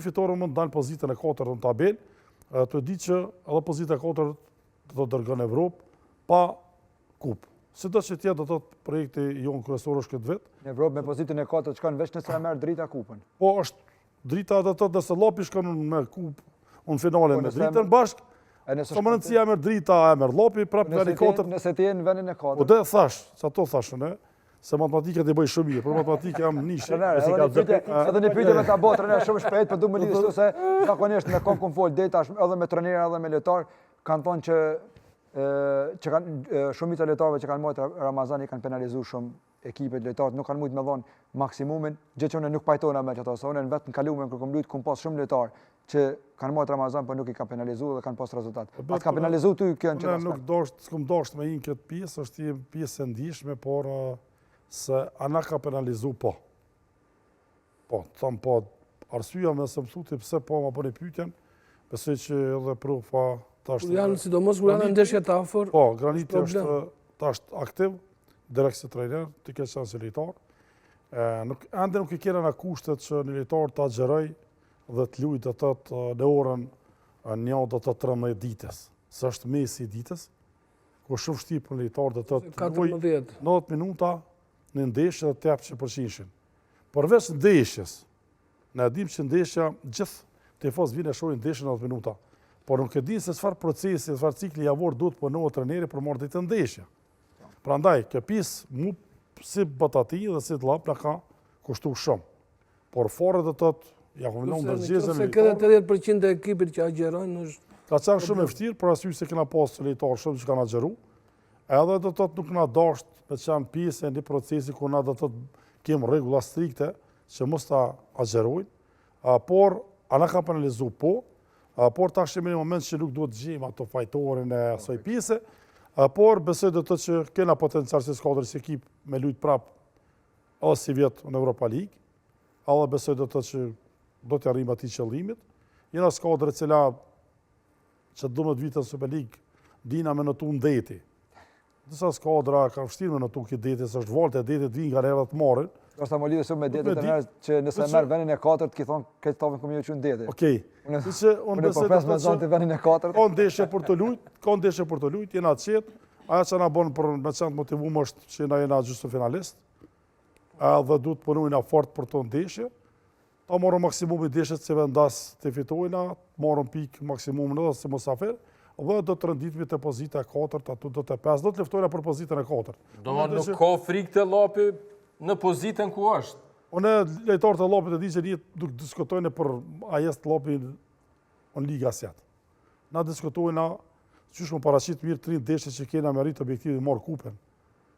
Fitore mund të dalë pozitën e 4 në tabel, të di që edhe pozita e 4 do të dërgën Evropë pa kupë. Si do që tjetë do të të projekti jonë kryesor është këtë vetë. Në Evropë me pozitën e 4 shkon veç nëse e merr drita kupën. Po është drita do të nëse Llopi shkon me kupë, unë finale me dritën bashkë, sa më rëndësia e merr drita, e merr Llopi, prapë veni 4. Nëse ti je në vendin e 4. Po dhe thash, sa to thashën, se matematikët i bëj shumë mirë, për matematikë jam nishe. Edhe një pyetje me ta bë trener shumë shpejt, po du më lidhë se zakonisht me kom fol deta edhe me trajner edhe me lojtar kanë thonë që kanë shumica lojtarëve që kanë marrë Ramazani kanë penalizuar shumë ekipet lojtarët, nuk kanë mujtë me dhon maksimumin, gjë që unë nuk pajtona me ato, se unë vetë në kaluar kur kom luajt kum pas shumë lojtar që kanë marrë Ramazan, por nuk i ka penalizuar dhe kanë pas rezultat. Atë ka penalizuar ty kjo në çfarë? Nuk s'kum dashur me këtë pjesë, është një pjesë e ndihshme, por se ana ka penalizu po. Po, thëmë po, arsyeja me se më thuti pëse po ma bëni pyetjen, besoj që edhe profa tash... Sidomos kur janë ndeshje të afër. Po, Graniti është tash aktiv, direkt si trajner, ti ke qenë si lojtar. Ende nuk i kena në kushtet që një lojtar të agjeroj dhe të luajë të tëtë në orën 1-13 ditës. Së është mesi i ditës, ku shumë vështirë për lojtar të tëtë luajë 90 minuta në ndeshje dhe 800%. Përveç ndeshjes, ne dim që ndeshja gjithë tifozë vinë e shohin ndeshje 90 minuta, por nuk e di se çfarë procesi, çfarë cikli javor duhet punohet trajneri për marrë ditë ndeshje. Prandaj, kjo pjesë mu si batati dhe si t'llap na ka kushtuar shumë. Por fore do thotë, ja kombinojmë ndërgjegjën e këtë 80% e ekipit që agjerojnë është ka qenë shumë e vështirë, por arsye se kena pasur lojtarë shumë që kanë agjeruar. Edhe do thotë nuk na dasht me qenë pjesë e një procesi ku na do thotë kemë rregulla strikte që mos ta agjerojnë, por ana ka penalizuar po, por tash jemi në moment që nuk duhet të gjejmë ato fajtorin e asaj pjese, por besoj do të thotë që kena potencial si skuadër si ekip me luajt prap edhe si vjet në Europa League, edhe besoj do të thotë që do të arrijmë atij qëllimit. Jena skuadër e cila që 12 vite në Super League dina me notu ndeti. Disa skuadra kanë vështirë me notu këtë deti, se është valte e detit vinë nga herë të marrin. Do të më lidhë shumë me detet e njerëz që nëse merr vendin e 4 ki thon këtë tavën ku më qenë deti. Okej. Siç unë besoj të me zonte vendin e 4. Ka ndeshje për të luajt, ka ndeshje për të luajt, jena të qetë. Ajo që na bën për me çant motivuar është që na jena gjysmë finalist. Edhe duhet të punojna fort për të ndeshje. Ta morëm maksimumin ndeshjet që vendas të fitojna, morëm pikë maksimumin edhe si mosafer. Dhe do të rënditemi të pozita e 4, aty do të 5, do të luftojna për pozitën e 4. Do më nuk ka frikë të Llopi në pozitën ku është? Unë lojtarët e Llopit e di që nuk diskutojnë për a jest Llopi në Liga Asiat. Na diskutojna çish më paraqit mirë 3 ndeshje që kena me rit objektivin marr kupën.